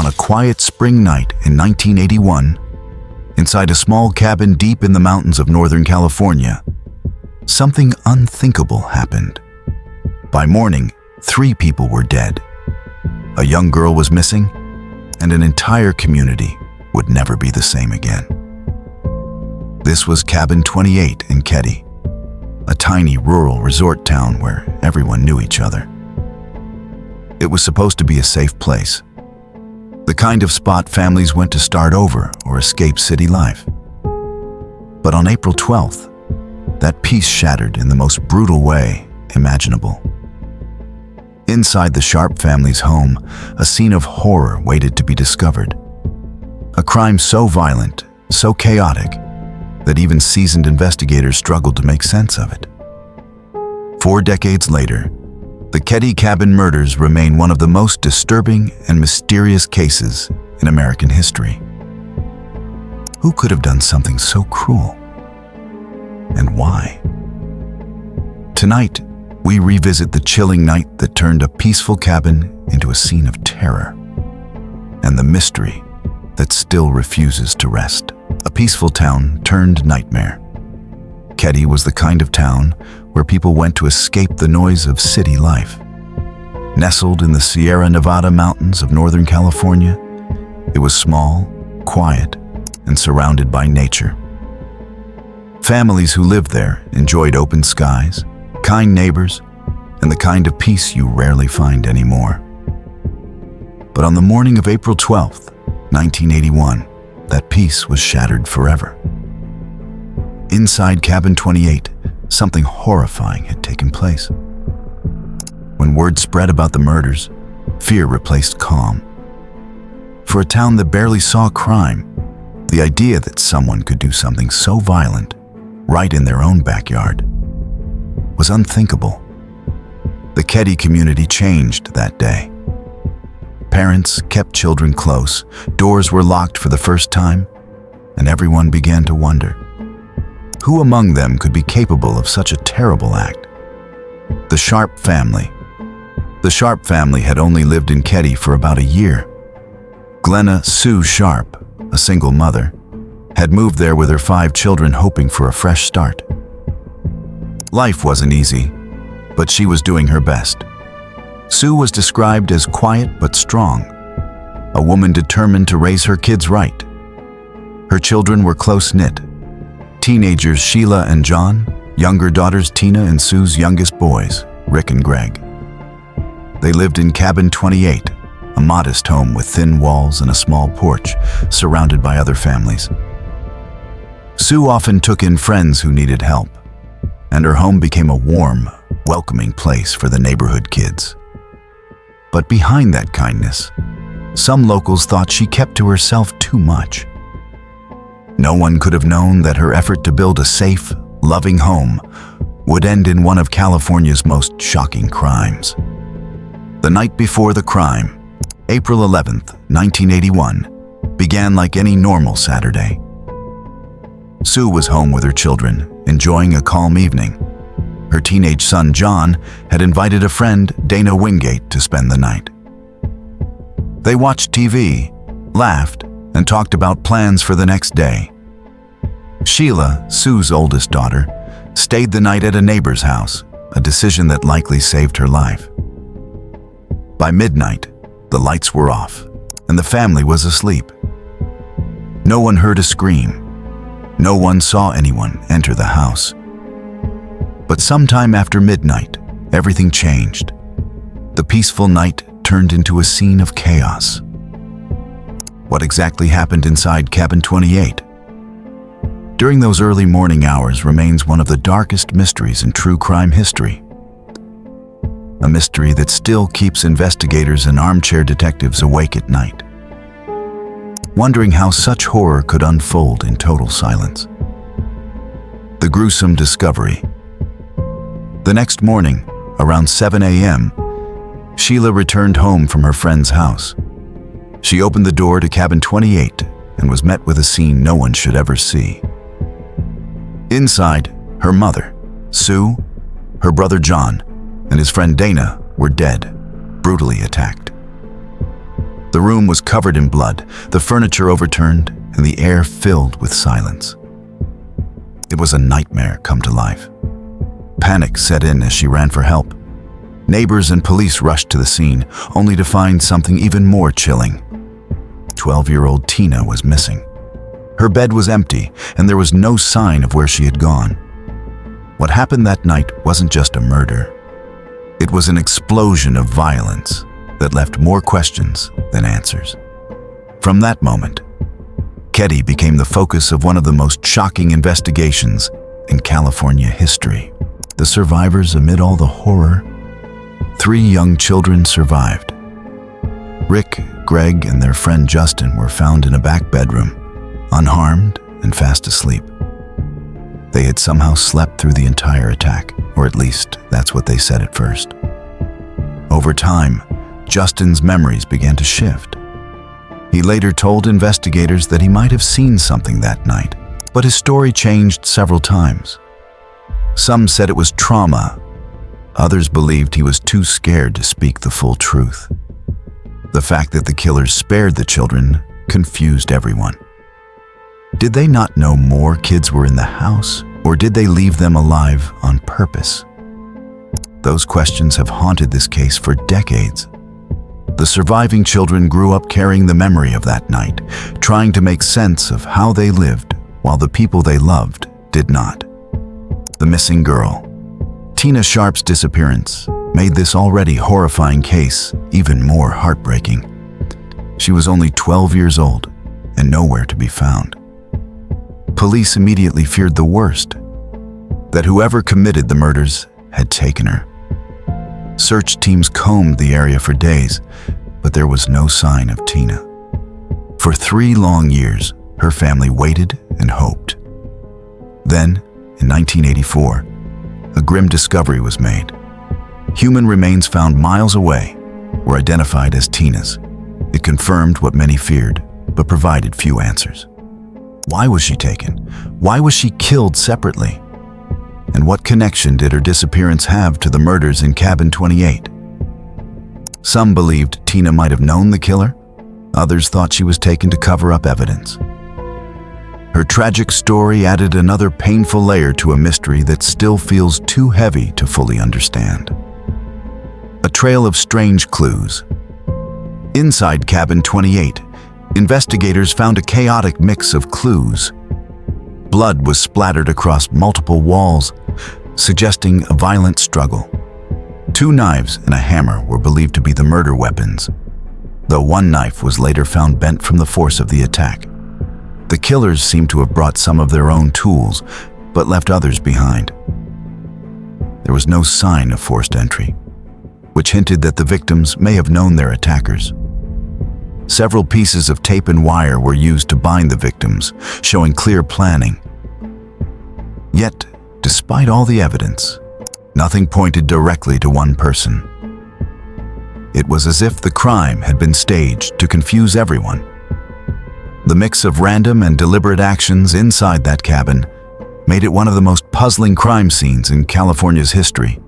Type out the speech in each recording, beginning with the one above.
on a quiet spring night in 1981, inside a small cabin deep in the mountains of Northern California, something unthinkable happened. By morning, 3 people were dead. A young girl was missing, and an entire community would never be the same again. This was Cabin 28 in Keddie, a tiny rural resort town where everyone knew each other. It was supposed to be a safe place, the kind of spot families went to start over or escape city life. But on April 12th, that peace shattered in the most brutal way imaginable. Inside the Sharp family's home, a scene of horror waited to be discovered. A crime so violent, so chaotic, that even seasoned investigators struggled to make sense of it. 4 decades later, the Keddie Cabin Murders remain one of the most disturbing and mysterious cases in American history. Who could have done something so cruel? And why? Tonight, we revisit the chilling night that turned a peaceful cabin into a scene of terror, and the mystery that still refuses to rest. A peaceful town turned nightmare. Keddie was the kind of town where people went to escape the noise of city life. Nestled in the Sierra Nevada mountains of Northern California, it was small, quiet, and surrounded by nature. Families who lived there enjoyed open skies, kind neighbors, and the kind of peace you rarely find anymore. But on the morning of April 12th, 1981, that peace was shattered forever. Inside Cabin 28, something horrifying had taken place. When word spread about the murders, fear replaced calm. For a town that barely saw crime, the idea that someone could do something so violent right in their own backyard was unthinkable. The Keddie community changed that day. Parents kept children close, doors were locked for the first time, and everyone began to wonder, who among them could be capable of such a terrible act? The Sharp family. The Sharp family had only lived in Keddie for about a year. Glenna Sue Sharp, a single mother, had moved there with her 5 children hoping for a fresh start. Life wasn't easy, but she was doing her best. Sue was described as quiet but strong, a woman determined to raise her kids right. Her children were close-knit. Teenagers Sheila and John, younger daughters Tina and Sue's youngest boys, Rick and Greg. They lived in Cabin 28, a modest home with thin walls and a small porch, surrounded by other families. Sue often took in friends who needed help, and her home became a warm, welcoming place for the neighborhood kids. But behind that kindness, some locals thought she kept to herself too much. No one could have known that her effort to build a safe, loving home would end in one of California's most shocking crimes. The night before the crime, April 11th, 1981, began like any normal Saturday. Sue was home with her children, enjoying a calm evening. Her teenage son, John, had invited a friend, Dana Wingate, to spend the night. They watched TV, laughed, and talked about plans for the next day. Sheila, Sue's oldest daughter, stayed the night at a neighbor's house, a decision that likely saved her life. By midnight, the lights were off, and the family was asleep. No one heard a scream. No one saw anyone enter the house. But sometime after midnight, everything changed. The peaceful night turned into a scene of chaos. What exactly happened inside Cabin 28? During those early morning hours remains one of the darkest mysteries in true crime history. A mystery that still keeps investigators and armchair detectives awake at night, wondering how such horror could unfold in total silence. The gruesome discovery. The next morning, around 7 a.m., Sheila returned home from her friend's house. She opened the door to Cabin 28 and was met with a scene no one should ever see. Inside, her mother, Sue, her brother John, and his friend Dana were dead, brutally attacked. The room was covered in blood, the furniture overturned, and the air filled with silence. It was a nightmare come to life. Panic set in as she ran for help. Neighbors and police rushed to the scene, only to find something even more chilling. 12-year-old Tina was missing. Her bed was empty, and there was no sign of where she had gone. What happened that night wasn't just a murder. It was an explosion of violence that left more questions than answers. From that moment, Keddie became the focus of one of the most shocking investigations in California history. The survivors amid all the horror, 3 young children survived. Rick, Greg, and their friend Justin were found in a back bedroom, unharmed and fast asleep. They had somehow slept through the entire attack, or at least that's what they said at first. Over time, Justin's memories began to shift. He later told investigators that he might have seen something that night, but his story changed several times. Some said it was trauma. Others believed he was too scared to speak the full truth. The fact that the killers spared the children confused everyone. Did they not know more kids were in the house, or did they leave them alive on purpose? Those questions have haunted this case for decades. The surviving children grew up carrying the memory of that night, trying to make sense of how they lived while the people they loved did not. The missing girl. Tina Sharp's disappearance made this already horrifying case even more heartbreaking. She was only 12 years old and nowhere to be found. Police immediately feared the worst, that whoever committed the murders had taken her. Search teams combed the area for days, but there was no sign of Tina. For 3 long years, her family waited and hoped. Then, in 1984, a grim discovery was made. Human remains found miles away were identified as Tina's. It confirmed what many feared, but provided few answers. Why was she taken? Why was she killed separately? And what connection did her disappearance have to the murders in Cabin 28? Some believed Tina might have known the killer. Others thought she was taken to cover up evidence. Her tragic story added another painful layer to a mystery that still feels too heavy to fully understand. A trail of strange clues. Inside Cabin 28, investigators found a chaotic mix of clues. Blood was splattered across multiple walls, suggesting a violent struggle. 2 knives and a hammer were believed to be the murder weapons, though one knife was later found bent from the force of the attack. The killers seemed to have brought some of their own tools, but left others behind. There was no sign of forced entry, which hinted that the victims may have known their attackers. Several pieces of tape and wire were used to bind the victims, showing clear planning. Yet, despite all the evidence, nothing pointed directly to one person. It was as if the crime had been staged to confuse everyone. The mix of random and deliberate actions inside that cabin made it one of the most puzzling crime scenes in California's history.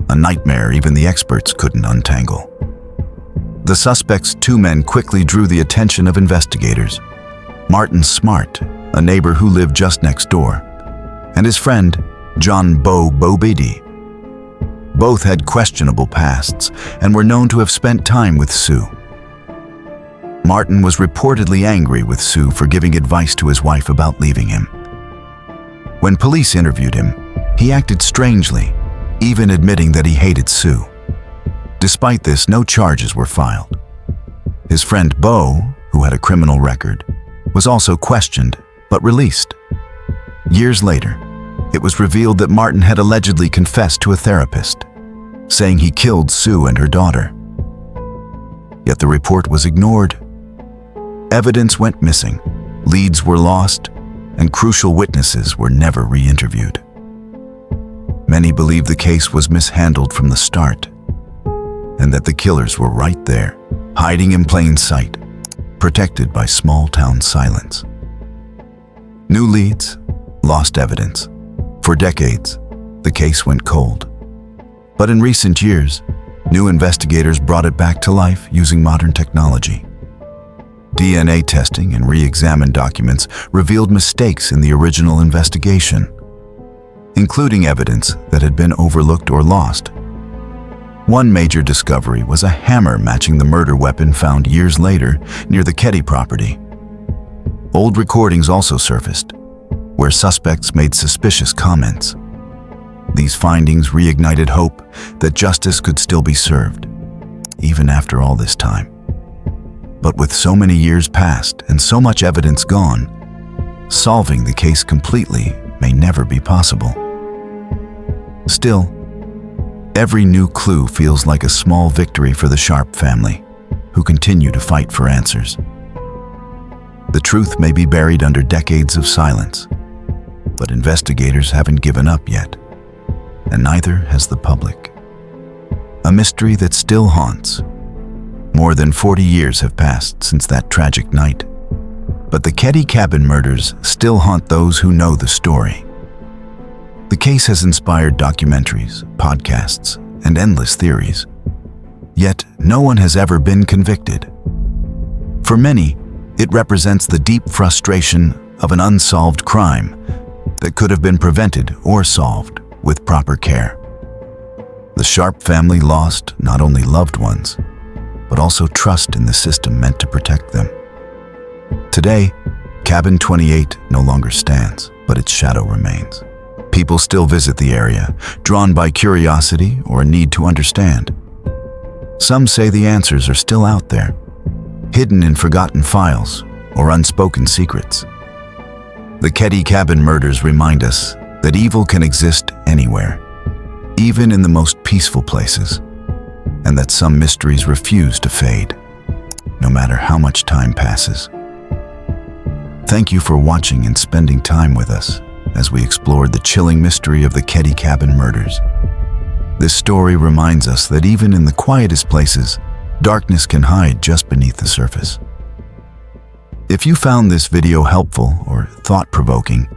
A nightmare even the experts couldn't untangle. The suspect's 2 men quickly drew the attention of investigators. Martin Smart, a neighbor who lived just next door, and his friend, John Bobidi. Both had questionable pasts and were known to have spent time with Sue. Martin was reportedly angry with Sue for giving advice to his wife about leaving him. When police interviewed him, he acted strangely, even admitting that he hated Sue. Despite this, no charges were filed. His friend Bo, who had a criminal record, was also questioned but released. Years later, it was revealed that Martin had allegedly confessed to a therapist, saying he killed Sue and her daughter. Yet the report was ignored. Evidence went missing, leads were lost, and crucial witnesses were never re-interviewed. Many believe the case was mishandled from the start, and that the killers were right there, hiding in plain sight, protected by small-town silence. New leads, lost evidence. For decades, the case went cold. But in recent years, New investigators brought it back to life using modern technology. DNA testing and re-examined documents revealed mistakes in the original investigation, including evidence that had been overlooked or lost. One major discovery was a hammer matching the murder weapon found years later near the Keddie property. Old recordings also surfaced, where suspects made suspicious comments. These findings reignited hope that justice could still be served, even after all this time. But with so many years past and so much evidence gone, solving the case completely may never be possible. Still, every new clue feels like a small victory for the Sharp family, who continue to fight for answers. The truth may be buried under decades of silence, but investigators haven't given up yet, and neither has the public. A mystery that still haunts. More than 40 years have passed since that tragic night, but the Keddie Cabin Murders still haunt those who know the story. The case has inspired documentaries, podcasts, and endless theories. Yet, no one has ever been convicted. For many, it represents the deep frustration of an unsolved crime that could have been prevented or solved with proper care. The Sharp family lost not only loved ones, but also trust in the system meant to protect them. Today, Cabin 28 no longer stands, but its shadow remains. People still visit the area, drawn by curiosity or a need to understand. Some say the answers are still out there, hidden in forgotten files or unspoken secrets. The Keddie Cabin Murders remind us that evil can exist anywhere, even in the most peaceful places, and that some mysteries refuse to fade, no matter how much time passes. Thank you for watching and spending time with us as we explored the chilling mystery of the Keddie Cabin Murders. This story reminds us that even in the quietest places, darkness can hide just beneath the surface. If you found this video helpful or thought-provoking,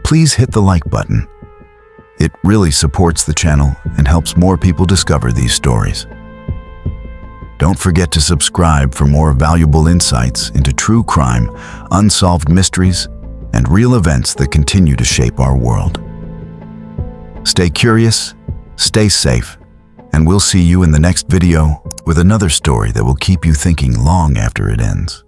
please hit the like button. It really supports the channel and helps more people discover these stories. Don't forget to subscribe for more valuable insights into true crime, unsolved mysteries, and real events that continue to shape our world. Stay curious, stay safe, and we'll see you in the next video with another story that will keep you thinking long after it ends.